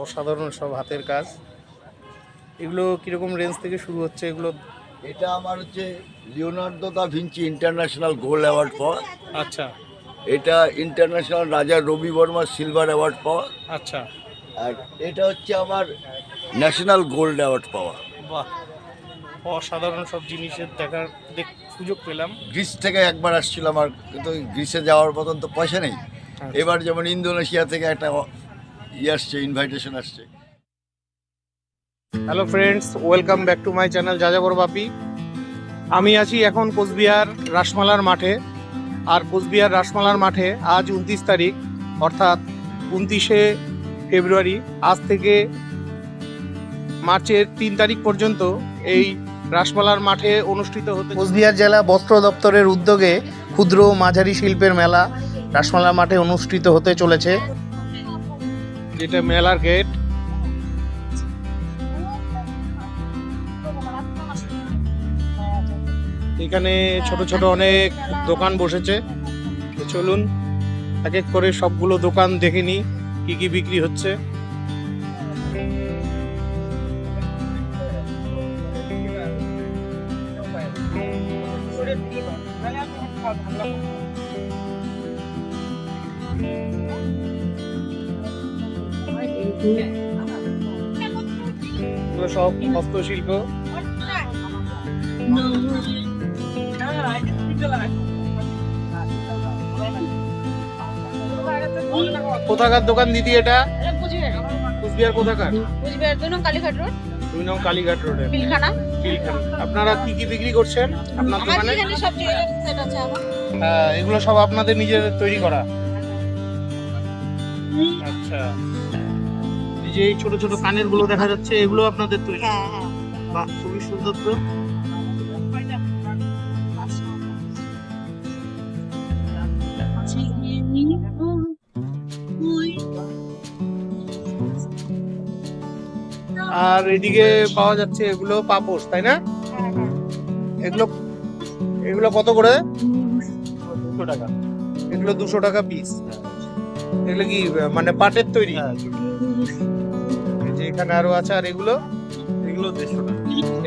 অসাধারণ সব হাতের কাজ। এগুলো কিরকম রেঞ্জ থেকে শুরু হচ্ছে এগুলো? এটা আমার হচ্ছে Leonardo da Vinci international gold award পাওয়া। আচ্ছা এটা ইন্টারন্যাশনাল রাজা রবি বর্মা সিলভার অ্যাওয়ার্ড পাওয়া। আচ্ছা, আর এটা হচ্ছে আমার ন্যাশনাল গোল্ড অ্যাওয়ার্ড পাওয়া। বাহ, অসাধারণ সব জিনিসের দেখার সুযোগ পেলাম। গ্রিস থেকে একবার আসছিলাম, আর কিন্তু গ্রিসে যাওয়ার মতন তো পয়সা নেই। এবার যেমন ইন্দোনেশিয়া থেকে একটা আসছে, ইনভাইটেশন আসছে। Hello friends, welcome back to my channel যাযাবর বাপি। আমি আছি এখন কোচবিহার রাসমালার মাঠে। আর কোচবিহার রাসমালার মাঠে আজ 29 তারিখ অর্থাৎ 29শে ফেব্রুয়ারি, আজ থেকে মার্চের 3 তারিখ পর্যন্ত এই রাসমালার মাঠে অনুষ্ঠিত হতে কোচবিহার জেলা বস্ত্র দপ্তরের উদ্যোগে ক্ষুদ্র ও মাঝারি শিল্পের মেলা রাসমালার মাঠে অনুষ্ঠিত হতে চলেছে। যেটা মেলার গেট। এখানে ছোট ছোট অনেক দোকান বসেছে। চলুন এক এক করে সবগুলো দোকান দেখে নিই কি কি বিক্রি হচ্ছে। এগুলো সব হস্তশিল্প। কোথাকার দোকান দিদি এটা? কুচবিহার কোথাকার? কুচবিহার 2 নং কালীঘাট রোড। 2 নং কালীঘাট রোডে পিলখানা। আপনারা কি কি বিক্রি করছেন আপনার দোকানে? আমাদের এখানে সব জুয়েলারি সেট আছে আমার। হ্যাঁ, এগুলো সব আপনাদের নিজেদের তৈরি করা? আচ্ছা, এই যে এই ছোট ছোট কানের গুলো দেখা যাচ্ছে, এগুলো আপনাদের তৈরি? হ্যাঁ হ্যাঁ। বাহ, খুবই সুন্দর তো। আর এদিকে পাওয়া যাচ্ছে এগুলো পাপোশ, তাই না? এগুলো এগুলো কত করে? 200 টাকা। এগুলো 200 টাকা পিস। এগুলো কি মানে পাটের তৈরি? এই যে এখানে আরো আছে। আর এগুলো? এগুলো 150 টাকা।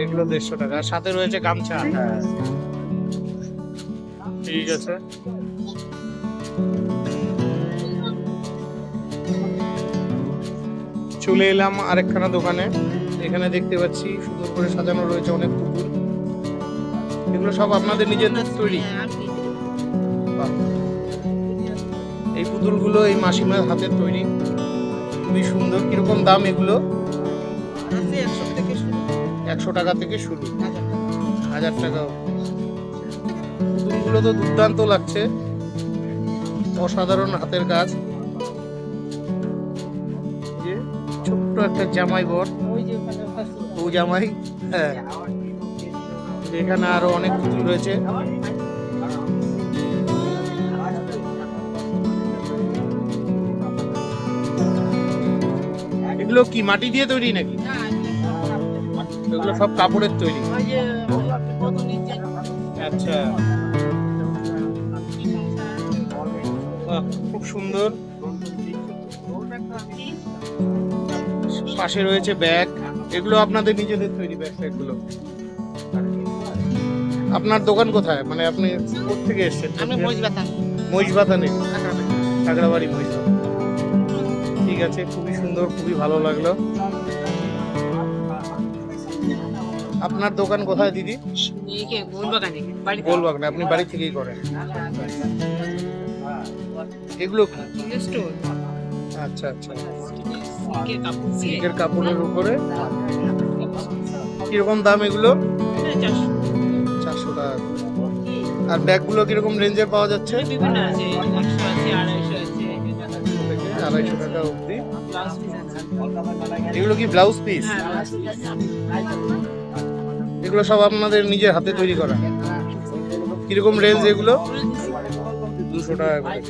এগুলো 150 টাকা। আর সাথে রয়েছে গামছা। ঠিক আছে। চলে এলাম আরেকখানা দোকানে। এখানে দেখতে পাচ্ছি সুন্দর করে সাজানো রয়েছে অনেক পুতুল। এগুলো সব আপনাদের নিজেদের তৈরি? বাহ। এই পুতুলগুলো এই মাসিমার হাতের তৈরি, খুবই সুন্দর। কিরকম দাম এগুলো? 100 টাকা থেকে শুরু, 1000 টাকা। পুতুলগুলো তো দুর্দান্ত লাগছে, অসাধারণ হাতের কাজ। ছোট্ট একটা জামাই বর, ও জামাই। হ্যাঁ, এখানে আরো অনেক পুতুল রয়েছে। এগুলো কি মাটি দিয়ে তৈরি নাকি? এগুলো সব কাপড়ের তৈরি? আচ্ছা, বাহ, খুব সুন্দর। পাশে রয়েছে ব্যাগ। এগুলো আপনাদের নিজেদের তৈরি ব্যাগ? এগুলো আপনার দোকান কোথায়, মানে আপনি কোথেকে এসেছেন? মহিষবাথানে, কাকড়াবাড়ি মহিষবাথান। ঠিক আছে, খুবই সুন্দর, খুবই ভালো লাগলো। আপনার দোকান কোথায় দিদি? গোলবাগানে। আপনি বাড়ি থেকেই করেন? এগুলো কি? আচ্ছা আচ্ছা, সিল্কের কাপড়ের উপরে। কিরকম দাম এগুলো? 400 টাকা। আর ব্যাগগুলো কিরকম রেঞ্জের পাওয়া যাচ্ছে? 250 টাকা অবধি। এগুলো কি ব্লাউজ পিস? এগুলো সব আপনাদের নিজের হাতে তৈরি করা? কিরকম রেঞ্জ এগুলো? 200 টাকা করে।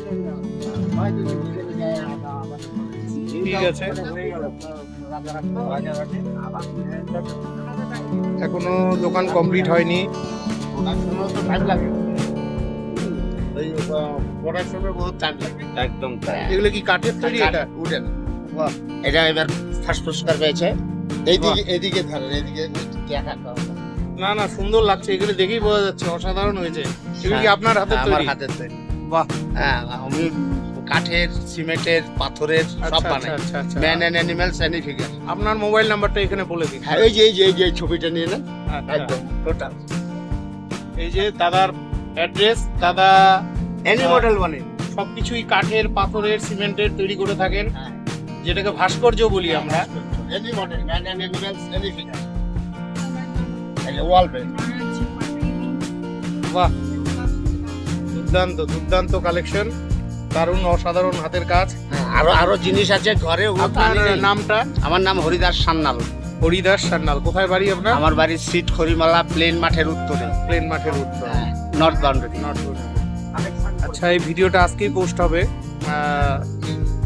ঠিক আছে। এখনো দোকান কমপ্লিট হয়নি। একদম। এগুলো কি কাঠের তৈরি? এটা উডেন? বাহ, এটা এবার ফার্স্ট পুরস্কার পেয়েছে। এদিকে ধরেন, এদিকে দেখা না না, সুন্দর লাগছে, এগুলো দেখেই বোঝা যাচ্ছে অসাধারণ হয়েছে। এগুলো কি আপনার হাতে আমার তৈরি? হাতের তৈরি। বাহ, হ্যাঁ, আমি কাঠের, সিমেন্টের, পাথরের সব আচ্ছা বানাই। আচ্ছা আচ্ছা। Man and animals and figure. আপনার মোবাইল নাম্বারটা এখানে বলে দিন। হ্যাঁ, এই যে ছবিটা নিয়ে নেন, আচ্ছা। একদম টোটাল এই যে দাদার অ্যাড্রেস, দাদা এনি মডেল বানাই। সবকিছুই কাঠের, পাথরের, সিমেন্টের তৈরি করে থাকেন, হ্যাঁ। যেটাকে ভাস্কর্য বলি আমরা। Any model, man and animals any figure. এই যে ওয়াল বেড। বাহ, দুর্দান্ত দুর্দান্ত কালেকশন, দারুণ অসাধারণ হাতের কাজ। আরো জিনিস আছে ঘরে, ওগুলো তো আপনার আনি নাই। নামটা? আমার নাম হরিদাস সান্যাল। হরিদাস সান্যাল। কোথায় বাড়ি আপনার? আমার বাড়ি সিট খড়িমালা, প্লেন মাঠের উত্তরে, প্লেন মাঠের উত্তর, নর্থ বাউন্ডারি। আচ্ছা, এই ভিডিওটা আজকেই পোস্ট হবে।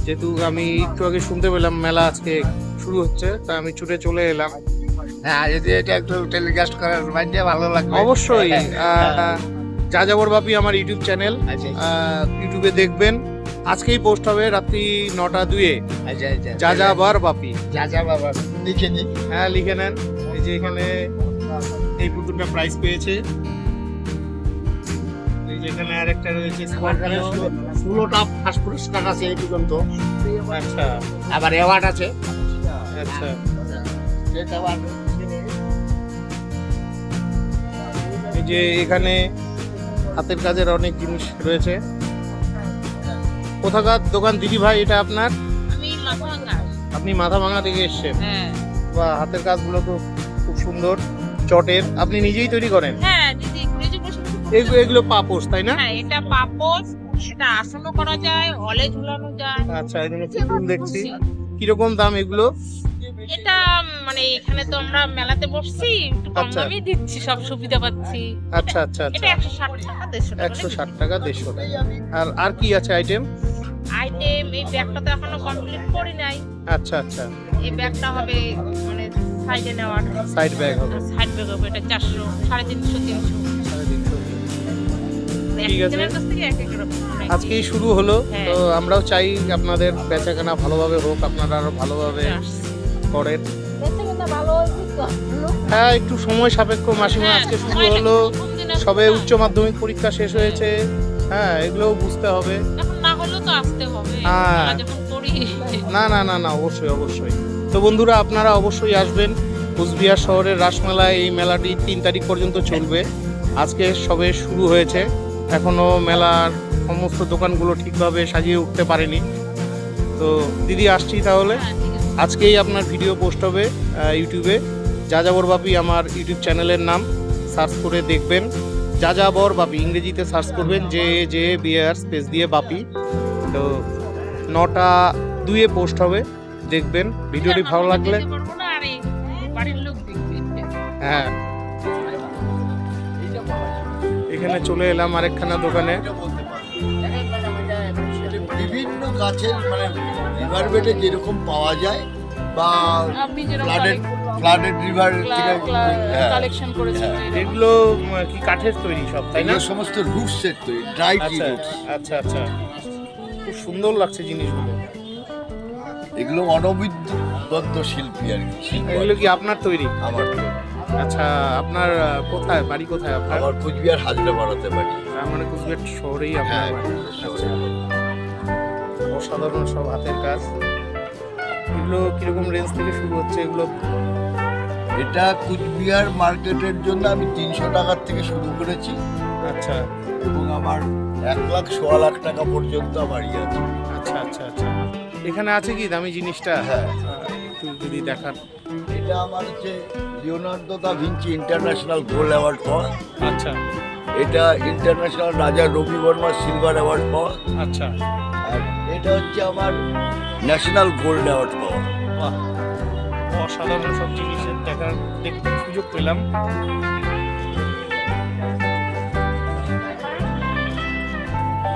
যেহেতু আমি একটু আগে শুনতে পেলাম মেলা আজকে শুরু হচ্ছে, তাই আমি ছুটে চলে এলাম। হ্যাঁ, যদি এটা একটু টেলিকাস্ট করার মাধ্যমে ভালো লাগবে। অবশ্যই যাযাবর বাপি আমার ইউটিউব চ্যানেল, আচ্ছা ইউটিউবে দেখবেন। আজকেই পোস্ট হবে রাত্রি 9টা 2-এ, আচ্ছা আচ্ছা। যাযাবর বাপি। যা বাবা, লিখে নি। হ্যাঁ, লিখে নেন। এই যে এখানে এই পুতুলটা প্রাইজ পেয়েছে। এই যে এখানে আরেকটা রয়েছে স্করপিও। 16টা ফার্স্ট পুরস্কার আছে এই পর্যন্ত। আচ্ছা আবার অ্যাওয়ার্ড আছে। আচ্ছা। এই যে এখানে হাতের কাজের অনেক জিনিস রয়েছে। কোথাকার দোকান দিদি ভাই এটা আপনার? আমি মাথাভাঙ্গা। আপনি মাথাভাঙা থেকে এসেছেন? হ্যাঁ বা হাতের কাজগুলো তো খুব সুন্দর, চটের। আপনি নিজেই তৈরি করেন? হ্যাঁ দিদি, নিজে বসে এগুলো পাপোশ, তাই না? হ্যাঁ, এটা পাপোশ, এটা আসনও করা যায়, অলে ঝুলানো যায়। আচ্ছা, এখানে পুতুল দেখছি। কিরকম দাম এগুলো? এটা মানে এখানে তো আমরা মেলাতে বসছি, একটু কম আচ্ছা। দামে দিচ্ছি, সব সুবিধা পাচ্ছি। আচ্ছা আচ্ছা এটা আচ্ছা। 160 টাকা 150 টাকা। 160 টাকা 150 টাকা। আর কি আছে আইটেম? আইটেম এই ব্যাগটা তো এখনো কমপ্লিট করি নাই। আচ্ছা আচ্ছা, এই ব্যাগটা হবে মানে সাইডে নেওয়ার, সাইড ব্যাগ হবে। সাইড ব্যাগ হবে, এটা 400, 350, 300। 350। ঠিক আছে। একজনের কাছ থেকে এক এক রকম। আজকেই শুরু হলো, হ্যাঁ। তো আমরাও চাই আপনাদের বেচাকেনা ভালোভাবে হোক, আপনারা আরো ভালোভাবে করেন। হ্যাঁ, একটু সময় সাপেক্ষ মাসিমা। আজকে শুরু হলো, সবে উচ্চ মাধ্যমিক পরীক্ষা শেষ হয়েছে। হ্যাঁ, এগুলোও বুঝতে হবে। এখন না হলেও তো আসতে হবে, হ্যাঁ। মেলা যখন করি। না না না না, অবশ্যই অবশ্যই। তো বন্ধুরা, আপনারা অবশ্যই আসবেন কোচবিহার শহরের রাসমেলায়। এই মেলাটি 3 তারিখ পর্যন্ত চলবে। আজকে সবে শুরু হয়েছে, এখনো মেলার সমস্ত দোকানগুলো ঠিকভাবে সাজিয়ে উঠতে পারেনি। তো দিদি, আসছি তাহলে। হ্যাঁ, ঠিক আছে। আজকেই আপনার ভিডিও পোস্ট হবে ইউটিউবে। যাযাবর বাপি আমার ইউটিউব চ্যানেলের নাম, সার্চ করে দেখবেন। যাযাবর বাপি ইংরেজিতে সার্চ করবেন, JAJABR স্পেস দিয়ে বাপি। তো 9টা 2-এ পোস্ট হবে, দেখবেন। ভিডিওটি ভালো লাগলে যেতে পারবো না, আর এই বাড়ির লোক দেখবে। হ্যাঁ। এখানে চলে এলাম আরেকখানা দোকানে। বিভিন্ন গাছের মানে রিভার বেডে যেরকম পাওয়া যায় বা আপনি যেরকম ফ্লাডেড রিভার থেকে কালেকশন করেছেন, এগুলো কি কাঠের তৈরি সব, তাই না? এগুলো সমস্ত রুট সেট তৈরি, ড্রাই টি আচ্ছা রুটস। আচ্ছা আচ্ছা, খুব সুন্দর লাগছে জিনিসগুলো। এগুলো অনবদ্য শিল্পী আর কি, শিল্প আর এগুলো কি। কি আপনার তৈরি? আমার আচ্ছা, আপনার কোথায় বাড়ি, কোথায় আপনার? আমার কোচবিহার হাজরা বাড়াতে পারি। মানে কুচবিহার শহরেই আপনার হ্যাঁ, বাড়ি? শহরে। অসাধারণ সব হাতের কাজ। এগুলো কিরকম রেঞ্জ থেকে শুরু হচ্ছে এগুলো? এটা কুচবিহার মার্কেটের জন্য আমি 300 টাকার থেকে শুরু করেছি আচ্ছা এবং আমার 1 লাখ 1.25 লাখ টাকা পর্যন্ত আমার ইয়ে আছে। আচ্ছা আচ্ছা আচ্ছা। এখানে আছে কি দামি জিনিসটা? হ্যাঁ। একটু যদি দেখান। এটা আমার হচ্ছে Leonardo da Vinci international gold award পাওয়া। আচ্ছা এটা ইন্টারন্যাশনাল রাজা রবি বর্মার সিলভার অ্যাওয়ার্ড পাওয়া। আচ্ছা, আর এটা হচ্ছে আমার ন্যাশনাল গোল্ড অ্যাওয়ার্ড পাওয়া। বাহ, অসাধারণ সব জিনিসের দেখতে সুযোগ পেলাম।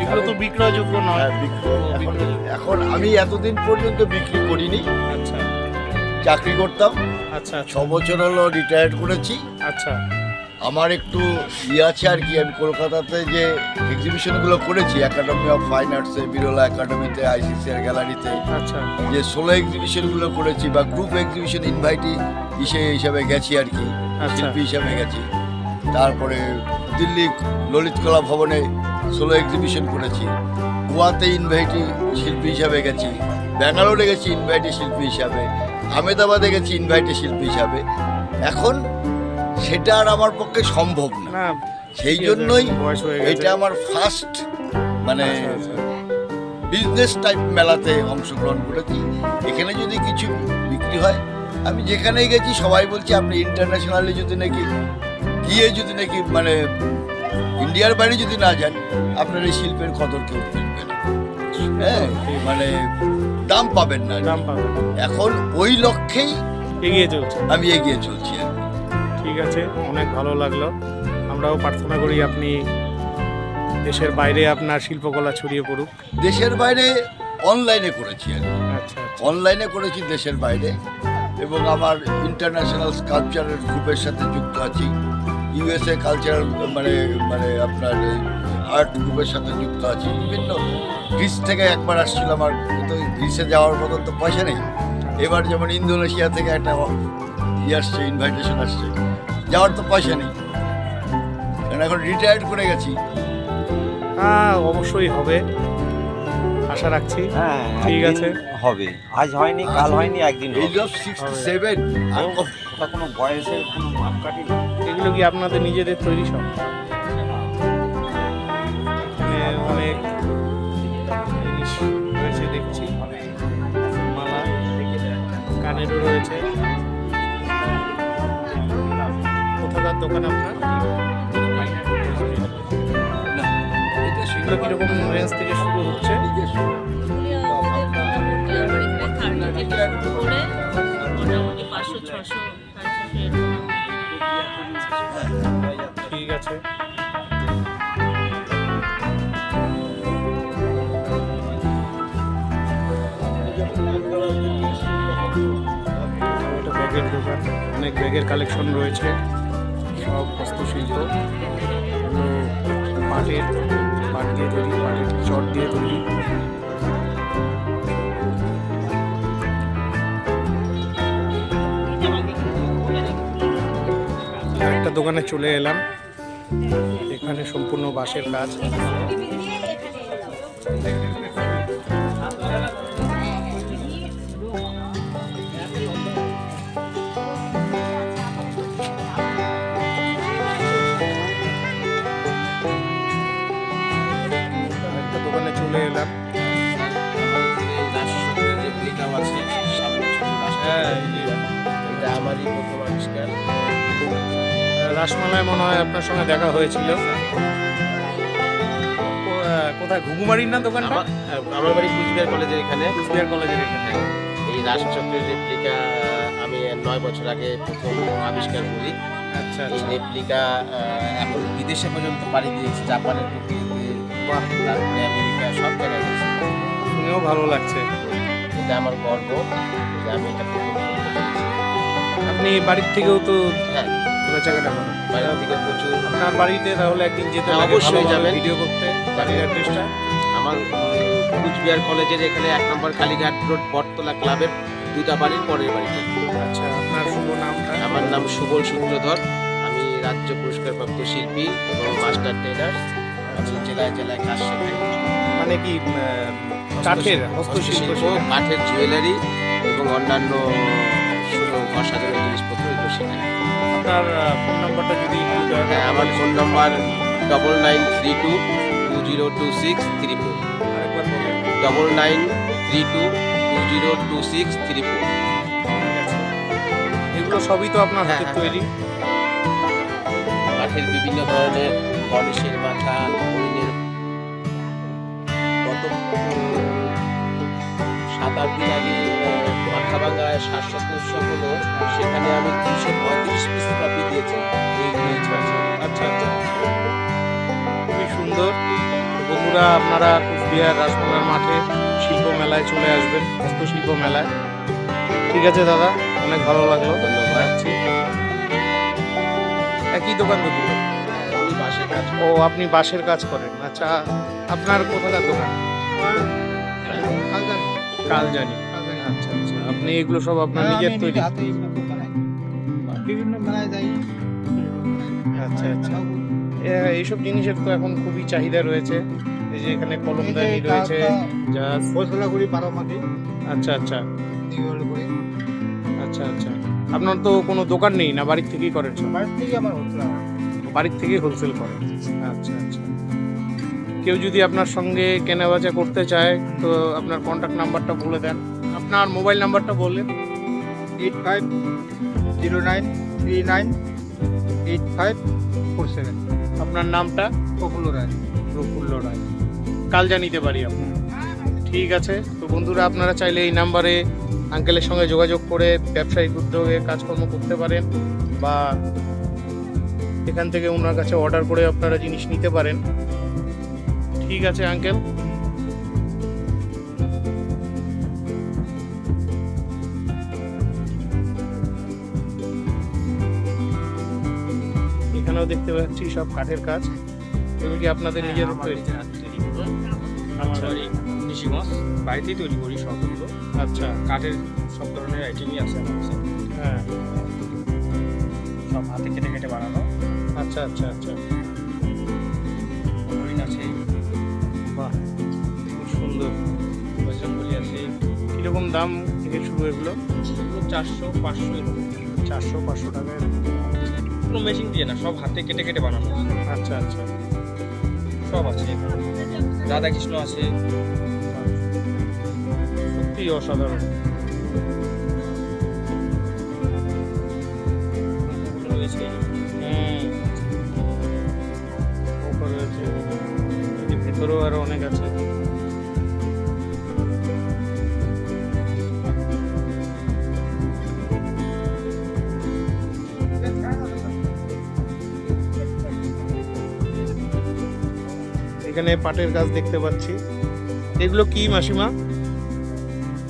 এগুলো তো বিক্রয়যোগ্য নয়। হ্যাঁ, এখন আমি এতদিন পর্যন্ত বিক্রি করিনি, আচ্ছা চাকরি করতাম। আচ্ছা 6 বছর হলো রিটায়ার্ড করেছি। আচ্ছা। আমার একটু আছে আর কি। আমি কলকাতাতে যে এক্সিবিশনগুলো করেছি, একাডেমি অফ ফাইন আর্টসে, বিরলা একাডেমিতে, আইসিসিআর গ্যালারিতে, আচ্ছা যে সোলো এক্সিবিশনগুলো করেছি বা গ্রুপ এক্সিবিশন ইনভাইটি হিসেবে গেছি আর কি, আচ্ছা। শিল্পী হিসাবে গেছি। তারপরে দিল্লি ললিত কলা ভবনে সোলো এক্সিবিশন করেছি, গোয়াতে ইনভাইটি শিল্পী হিসাবে গেছি, ব্যাঙ্গালোরে গেছি ইনভাইটি শিল্পী হিসাবে, আহমেদাবাদে গেছি ইনভাইটি শিল্পী হিসাবে। এখন সেটা আর আমার পক্ষে সম্ভব না, না সেই জন্যই বয়স হয়ে গেছে। এটা আমার ফার্স্ট মানে আচ্ছা, আচ্ছা। বিজনেস টাইপ মেলাতে অংশগ্রহণ করেছি। এখানে যদি কিছু বিক্রি হয়, আমি যেখানেই গেছি সবাই বলছে আপনি ইন্টারন্যাশনালি যদি নাকি মানে ইন্ডিয়ার বাইরে যদি না যান, আপনার এই শিল্পের কদর কেউ কিনবে না, হ্যাঁ, মানে দাম পাবেন না। দাম পাবে, এখন ওই লক্ষ্যেই এগিয়ে চলছে। আমি এগিয়ে চলছি আর কি। ঠিক আছে, অনেক ভালো লাগলো। আমরাও প্রার্থনা করি আপনি দেশের বাইরে আপনার শিল্পকলা ছড়িয়ে পড়ুক। দেশের বাইরে অনলাইনে করেছি আর কি, আচ্ছা আচ্ছা। অনলাইনে করেছি দেশের বাইরে, এবং আমার ইন্টারন্যাশনাল স্কাল্পচারের গ্রুপের সাথে যুক্ত আছি, ইউএসএ কালচারাল মানে আপনার আর্ট গ্রুপের সাথে যুক্ত আছি। বিভিন্ন গ্রিস থেকে একবার আসছিলাম, আর কিন্তু গ্রিসে যাওয়ার মতন তো পয়সা নেই। এবার যেমন ইন্দোনেশিয়া থেকে একটা আসছে, ইনভাইটেশন আসছে, যাওয়ার তো পয়সা নেই, কারণ এখন রিটায়ার্ড করে গেছি। হ্যাঁ, অবশ্যই হবে, আশা রাখছি। হ্যাঁ ঠিক একদিন আছে। হবে, আজ হয়নি কাল হয়নি, একদিন এইজ হবে। অফ 67 ওটা কোনো বয়সের কোনো মাপকাঠি নেই। এগুলো কি আপনাদের নিজেদের তৈরি সব? মানে অনেক জিনিস রয়েছে দেখছি, মালা, কানেরও রয়েছে। কোথাকার দোকান আপনার? সেগুলো কিরকম রেঞ্জ থেকে শুরু হচ্ছে? মোটামুটি 500-600 ঠিক আছে। এটা ব্যাগের দোকান, অনেক ব্যাগের কালেকশন রয়েছে, সব হস্তশিল্প, এগুলো পাট দিয়ে তৈরি, পাটের চট দিয়ে তৈরি। একটা দোকানে চলে এলাম, এখানে সম্পূর্ণ বাঁশের কাজ। একটা দোকানে চলে এলাম, হ্যাঁ, এই যে আমারই প্রথম আবিষ্কার। রাসমালায় মনে হয় আপনার সঙ্গে দেখা হয়েছিল। কোথায়, ঘুঘুমারির না দোকানটা? আমার বাড়ি কুচবিহার কলেজের এখানে। কুচবিহার কলেজের এখানে। এই রাজচক্রের রেপ্লিকা আমি 9 বছর আগে প্রথম আবিষ্কার করি। আচ্ছা এই আচ্ছা। রেপ্লিকা এখন বিদেশে পর্যন্ত পাড়ি দিয়েছি, জাপানের টোকিওতে, বাহ, তারপরে আমেরিকা, সব জায়গায় গেছি। শুনেও ভালো লাগছে। এটা আমার গর্ব যে আমি এটা প্রথম করতে পেরেছি। আপনি বাড়ির থেকেও তো হ্যাঁ, বেচাকেনা করেন, বাইরে থেকে প্রচুর। আপনার বাড়িতে তাহলে একদিন যেতে হ্যাঁ, লাগে অবশ্যই ভালোভাবে যাবেন। ভিডিও করতে। বাড়ির অ্যাড্রেসটা? আমার কুচবিহার কলেজের এখানে 1 নম্বর কালীঘাট রোড বটতলা ক্লাবের 2টা বাড়ির পরের বাড়িতে। আচ্ছা, আপনার শুভ নামটা? আমার নাম সুবল সূত্রধর, আমি রাজ্য পুরস্কারপ্রাপ্ত শিল্পী এবং মাস্টার ট্রেনার। আমি জেলায় জেলায় কাজ শেখাই। মানে কি কাঠের হস্তশিল্প? কাঠের জুয়েলারি এবং অন্যান্য অসাধারণ জিনিসপত্র এগুলো শেখাই। আপনার ফোন নাম্বারটা যদি একটু দয়া করে হ্যাঁ, আমার ফোন নাম্বার 9932202634। আরেকবার বলেন। 9932202634। ঠিক আছে। এগুলো সবই তো আপনার হ্যাঁ, হাতের হ্যাঁ, তৈরি? কাঠের বিভিন্ন ধরনের গণেশের মাথা, হরিণের গত 7-8 দিন আগে মাথাভাঙ্গায় শাশ্বত উৎসব হলো, সেখানে আমি 335 পিস ট্রফি দিয়েছি। আচ্ছা আচ্ছা, খুবই সুন্দর। তো বন্ধুরা, আপনারা কুচবিহার রাসমালার মাঠে শিল্প মেলায় চলে আসবেন, হস্তশিল্প মেলায়। ঠিক আছে দাদা, অনেক ভালো লাগলো, ধন্যবাদ। রাখছি। একই দোকান দুটো? আমি বাসের কাজ ও, আপনি বাঁশের কাজ করেন। আচ্ছা, আপনার কোথাকার দোকান? কালজানি। আচ্ছা আচ্ছা, আপনি এগুলো সব আপনার নিজের তৈরি? বিভিন্ন মেলায় যাই। আচ্ছা আচ্ছা, এইসব জিনিসের তো এখন খুবই চাহিদা রয়েছে। এই যে এখানে কলমদানি রয়েছে, যা ফসলাগুড়ি 12 মাটি আচ্ছা আচ্ছা দিওয়াল করে। আচ্ছা আচ্ছা, আপনার তো কোনো দোকান নেই না, বাড়ির থেকেই করেন সব? বাড়ির থেকে আমার হোলসেল। বাড়ির থেকেই হোলসেল করেন। আচ্ছা আচ্ছা, কেউ যদি আপনার সঙ্গে কেনাবেচা করতে চায় তো আপনার কন্ট্যাক্ট নাম্বারটা বলে দেন, আপনার মোবাইল নাম্বারটা বললেন। 8509398547। আপনার নামটা? প্রফুল্ল রায়। প্রফুল্ল রায়। কাল জানিতে পারি আপনার। ঠিক আছে, তো বন্ধুরা আপনারা চাইলে এই নাম্বারে আঙ্কেলের সঙ্গে যোগাযোগ করে ব্যবসায়িক উদ্যোগে কাজকর্ম করতে পারেন, বা এখান থেকে ওনার কাছে অর্ডার করে আপনারা জিনিস নিতে পারেন। ঠিক আছে আঙ্কেল, এখানেও দেখতে পাচ্ছি সব কাঠের কাজ। এগুলো কি আপনাদের নিজের তৈরি? আমার বাড়ি নিশিগঞ্জ, বাড়িতেই তৈরি করি সবগুলো। আচ্ছা, কাঠের সব ধরনের আইটেমই আছে আমার কাছে, হ্যাঁ, সব হাতে কেটে কেটে বানানো। আচ্ছা আচ্ছা আচ্ছা, হরিণ আছে, বাহ, খুব সুন্দর। বজরঙ্গলি আছে। কীরকম দাম থেকে শুরু এগুলো? এগুলো 400-500 এরকম। 400-500 টাকায়? কোনো মেশিন দিয়ে না, সব হাতে কেটে কেটে বানানো। আচ্ছা আচ্ছা, সব আছে, রাধাকৃষ্ণ আছে। সত্যি অসাধারণ। ওগুলো রয়েছে। ওপর রয়েছে, এই যে ভেতরেও আরো অনেক আছে। এখানে পাটের গাছ দেখতে পাচ্ছি। এগুলো কি মাসিমা?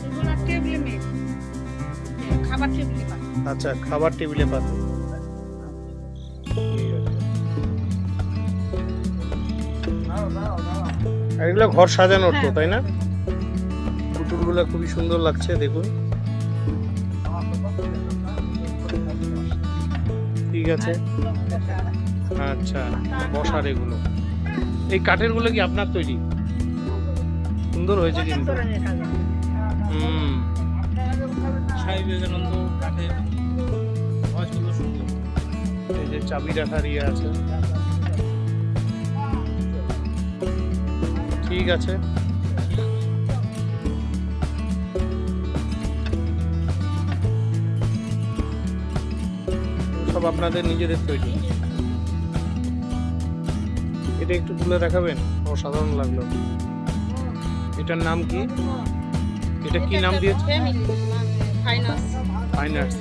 এগুলো টেবিলে মেয়ে, খাবার টেবিলে পায়। আচ্ছা, খাবার টেবিলে পাতা। আর এগুলো ঘর সাজানোর তো, তাই না? পুতুলগুলো খুবই সুন্দর লাগছে, দেখুন। ঠিক আছে, আচ্ছা, বসার এগুলো। এই কাঠের গুলো কি আপনার তৈরি? সুন্দর হয়েছে কিন্তু। হুম, স্বামী বিবেকানন্দ কাঠের আওয়াজগুলো সুন্দর। এই যে চাবি রাখার ইয়ে আছে। ঠিক আছে, সব আপনাদের নিজেদের তৈরি? এটা একটু তুলে দেখাবেন, অসাধারণ লাগলো। এটার নাম কি? এটা কি নাম দিয়েছে? Fine arts.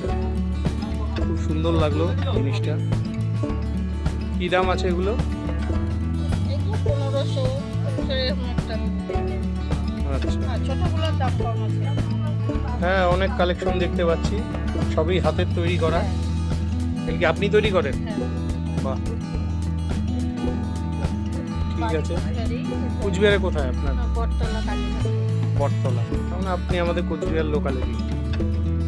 খুব সুন্দর লাগলো জিনিসটা। কি দাম আছে এগুলো? 1500 এরকম একটা। আচ্ছা, আর ছোটগুলোর দাম কম আছে। হ্যাঁ, অনেক কালেকশন দেখতে পাচ্ছি, সবই হাতের তৈরি করা। এগুলো কি আপনি তৈরি করেন? বাহ, ঠিক আছে। কুচবিহারে কোথায় আপনার? বটতলা কালীঘাট। বটতলা, তাহলে আপনি আমাদের কোচবিহার লোকালেরই।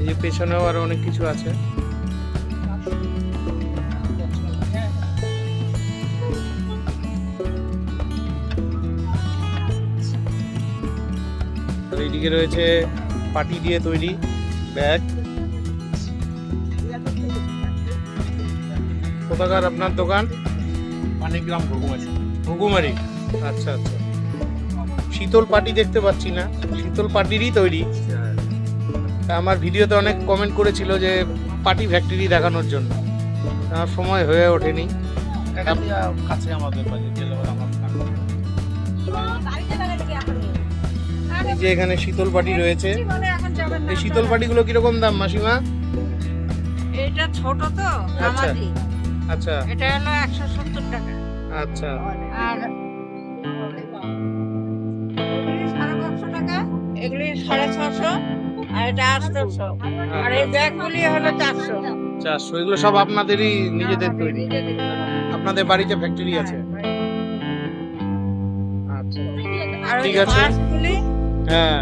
এই যে পেছনেও আরো অনেক কিছু আছে। আর এইদিকে রয়েছে পাটি দিয়ে তৈরি ব্যাগ। কোথাকার আপনার দোকান? মানিকগ্রাম ঘুঘুমারি। ঘুঘুমারি। আচ্ছা আচ্ছা, শীতল পাটি দেখতে পাচ্ছি না, শীতল পাটিরই তৈরি। তা আমার ভিডিওতে অনেক কমেন্ট করেছিল যে পাটি ফ্যাক্টরি দেখানোর জন্য, আমার সময় হয়ে ওঠেনি। কাছে আমাদের বাড়ি, এই যে এখানে শীতল পাটি রয়েছে। এই শীতল পাটিগুলো কিরকম দাম মাসিমা? এটা ছোট তো আচ্ছা আমাদি, আচ্ছা এটা হলো 170 টাকা। আচ্ছা, আর 550 টাকা, এগুলি 650, আর এটা 800, আর এই ব্যাগগুলি হলো 400। 400 এগুলো সব আপনাদেরই নিজেদের তৈরি? আপনাদের বাড়িতে ফ্যাক্টরি আছে? আচ্ছা, আর ওই ঠিক যে আছে। পার্সগুলি হ্যাঁ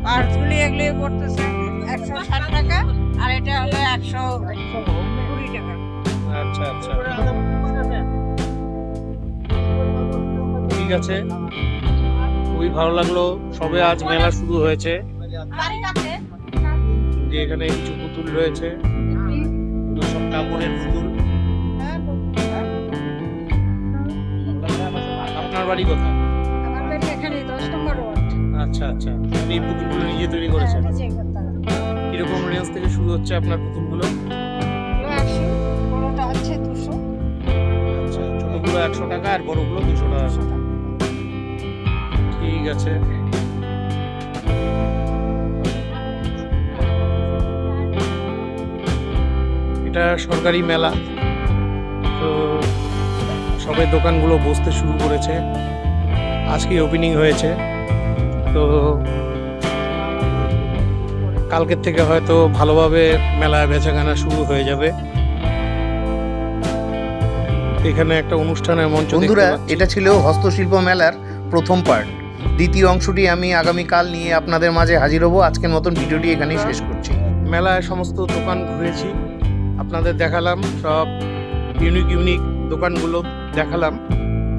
পার্সগুলি এগুলি পড়তেছে 160 টাকা আর এটা হলো 120 টাকা। আচ্ছা আচ্ছা, ঠিক আছে, খুবই ভালো লাগলো। সবে আজ মেলা শুরু হয়েছে, যে এখানে কিছু পুতুল রয়েছে, এগুলো সব কাপড়ের পুতুল। আপনার বাড়ি কোথায়? আমার বাড়ি এখানে 10 নম্বর ওয়ার্ড। আচ্ছা আচ্ছা, আপনি এই পুতুলগুলো নিজে তৈরি করেছেন? নিজেই করতে হবে। কিরকম রেঞ্জ থেকে শুরু হচ্ছে আপনার পুতুলগুলো? এগুলো 100, বড়টা হচ্ছে 200 আচ্ছা, ছোটগুলো 100 টাকা আর বড়গুলো 200 টাকা। টাকা। ঠিক আছে, এটা সরকারি মেলা, তো সবে দোকানগুলো বসতে শুরু করেছে, আজকে ওপেনিং হয়েছে, তো কালকের থেকে হয়তো ভালোভাবে মেলায় বেচাকেনা শুরু হয়ে যাবে। এখানে একটা অনুষ্ঠানের মঞ্চ দেখতে বন্ধুরা, পাচ্ছি। এটা ছিল হস্তশিল্প মেলার প্রথম পার্ট। দ্বিতীয় অংশটি আমি আগামীকাল নিয়ে আপনাদের মাঝে হাজির হব। আজকের মতন ভিডিওটি এখানেই শেষ করছি। মেলায় সমস্ত দোকান ঘুরেছি, আপনাদের দেখালাম সব ইউনিক দোকানগুলো দেখালাম।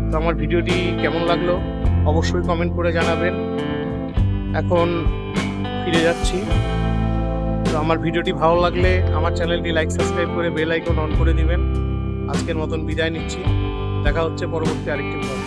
তো আমার ভিডিওটি কেমন লাগলো অবশ্যই কমেন্ট করে জানাবেন। এখন ফিরে যাচ্ছি, তো আমার ভিডিওটি ভালো লাগলে আমার চ্যানেলটি লাইক সাবস্ক্রাইব করে বেল আইকন অন করে দিবেন। আজকের মতন বিদায় নিচ্ছি, দেখা হচ্ছে পরবর্তী আরেকটি ব্লগে।